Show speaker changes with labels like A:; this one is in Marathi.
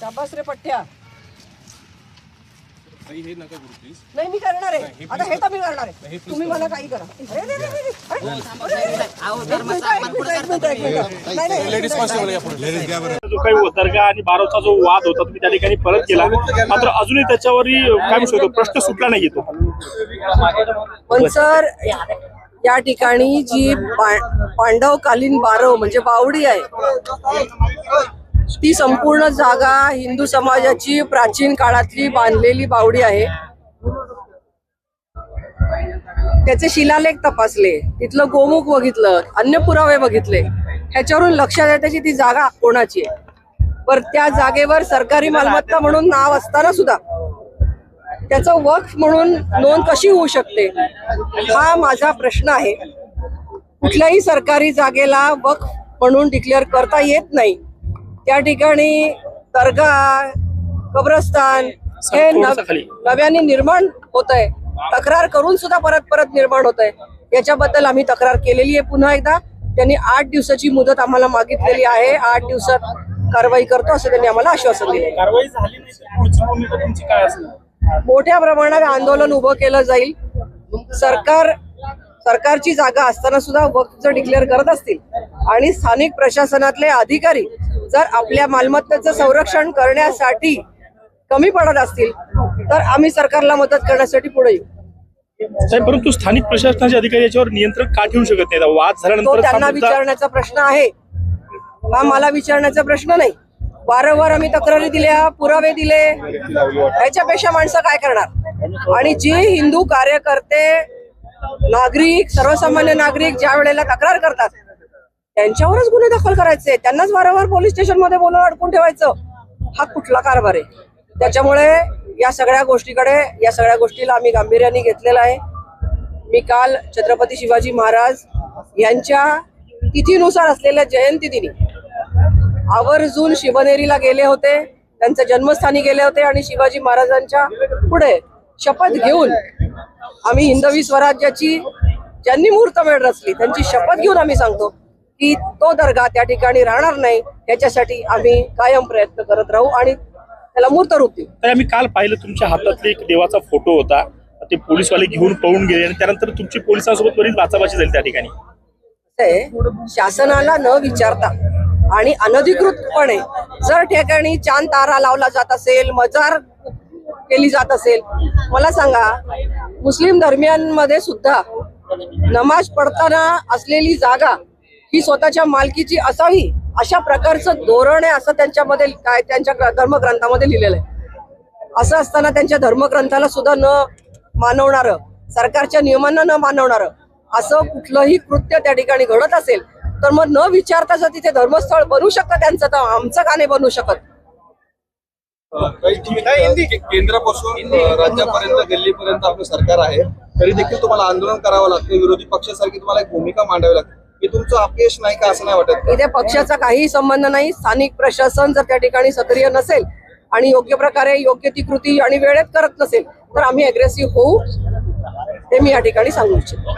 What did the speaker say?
A: शाबास रे पठ्ठ्या.
B: हे नका करू प्लीज.
A: नाही मी करणार आहे आता. हे तर मी करणार आहे. तुम्ही मला काही करा. अरे नाही नाही नाही.
B: लेडीज कॉन्स्टेबल या पुढे. लेडीज घ्या बरं.
C: जो काही दर्गा आणि बारोचा जो वाद होता तुम्ही त्या ठिकाणी परत केला, मात्र अजूनही त्याच्यावरही काय म्हणू शकतो प्रश्न सुटला नाही येतो.
A: पण सर या ठिकाणी जी पांडवकालीन बारव म्हणजे बावडी आहे ती संपूर्ण जागा हिंदू समाजाची प्राचीन काळातली बांधलेली बावडी आहे. त्याचे शिलालेख तपासले, तिथलं गोमुख बघितलं, अन्य पुरावे बघितले. ह्याच्यावरून लक्षात येतं की ती जागा कोणाची आहे. पर त्या जागेवर सरकारी मालमत्ता म्हणून नाव असताना सुद्धा त्याचं वक्फ म्हणून नोंद कशी होऊ शकते हा माझा प्रश्न आहे. कुठल्याही सरकारी जागेला वक्फ म्हणून डिक्लेअर करता येत नाही. त्या ठिकाणी दर्गा, कब्रस्तान हे नव्याने निर्माण होत आहे. तक्रार करून सुद्धा परत परत निर्माण होत आहे. याच्याबद्दल आम्ही तक्रार केलेली आहे. पुन्हा एकदा त्यांनी 8 दिवसाची मुदत आम्हाला मागितलेली आहे. 8 दिवसात कारवाई करतो असं त्यांनी आम्हाला आश्वासन दिले.
C: कारवाई झाली नाही, पुढची भूमिका तुमची काय असेल?
A: मोठ्या प्रमाणात आंदोलन उभं केलं जाईल. सरकारची जागा असताना सुद्धा वक्फ जर डिक्लेअर करत असतील आणि स्थानिक प्रशासनातले अधिकारी जर आपल्या मालमत्तेचं संरक्षण करण्यासाठी कमी पडत असतील तर आम्ही सरकारला मदत करण्यासाठी पुढे येऊ.
C: साहेब, परंतु स्थानिक प्रशासनाचे अधिकारी याच्यावर नियंत्रण का ठेवू शकत नाही? वाद
A: तो
C: झाल्यानंतर
A: त्यांना विचारण्याचा प्रश्न आहे, हा मला विचारण्याचा प्रश्न नाही. वारंवार आम्ही तक्रारी दिल्या, पुरावे दिले. याच्यापेक्षा माणसं काय करणार? आणि जे हिंदू कार्यकर्ते, नागरिक, सर्वसामान्य नागरिक ज्या वेळेला तक्रार करतात त्यांच्यावरच गुन्हे दाखल करायचे, त्यांनाच वारंवार पोलीस स्टेशन मध्ये बोलून अडकून ठेवायचं. हा कुठला कारभार आहे? त्याच्यामुळे या सगळ्या गोष्टीला आम्ही गांभीर्याने घेतलेला आहे. मी काल छत्रपती शिवाजी महाराज यांच्या तिथीनुसार असलेल्या जयंती दिनी आवर्जून शिवनेरीला गेले होते, त्यांच्या जन्मस्थानी गेले होते आणि शिवाजी महाराजांच्या पुढे शपथ घेऊन आम्ही हिंदवी स्वराज्याची ज्यांनी मुहूर्तमेढ रचली त्यांची शपथ घेऊन आम्ही सांगतो की तो दर्गा त्या ठिकाणी राहणार नाही. याच्यासाठी आम्ही कायम प्रयत्न करत राहू आणि त्याला मूर्त रूप देऊ.
C: आम्ही काल पाहिलं तुमच्या हातातले एक देवाचा फोटो होता, ते पोलीसवाले घेऊन पळून गेले आणि त्यानंतर तुमची पोलिसांसोबत बरीच बाचाबाची झाली त्या ठिकाणी.
A: शासनाला न विचारता आणि अनधिकृतपणे जर ठिकाणी चांद तारा लावला जात असेल, मजार केली जात असेल, मला सांगा मुस्लिम धर्मियांमध्ये सुद्धा नमाज पडताना असलेली जागा ही स्वतःच्या मालकीची असावी अशा प्रकारचं धोरण आहे असं त्यांच्यामध्ये काय त्यांच्या धर्मग्रंथामध्ये लिहिलेलं आहे. असं असताना त्यांच्या धर्मग्रंथाला सुद्धा न मानवणारं, सरकारच्या नियमांना न मानवणारं असं कुठलंही कृत्य त्या ठिकाणी घडत असेल तर मग न विचारता जर तिथे धर्मस्थळ बनू शकतं त्यांचं, तर आमचं का नाही बनू शकत?
D: केंद्रापासून राज्यापर्यंत, दिल्लीपर्यंत आपलं सरकार आहे, तरी देखील तुम्हाला आंदोलन करावं लागतं. विरोधी पक्षासारखी तुम्हाला एक भूमिका मांडावी लागते. हे तुमचं अपयश नाही का असं नाही वाटत?
A: इथे पक्षाचा काही संबंध नाही. स्थानिक प्रशासन जर त्या ठिकाणी सक्रिय नसेल आणि योग्य प्रकारे योग्य ती कृती आणि वेळेत करत नसेल तर आम्ही अग्रेसिव्ह होऊ, हे मी या ठिकाणी सांगू इच्छितो.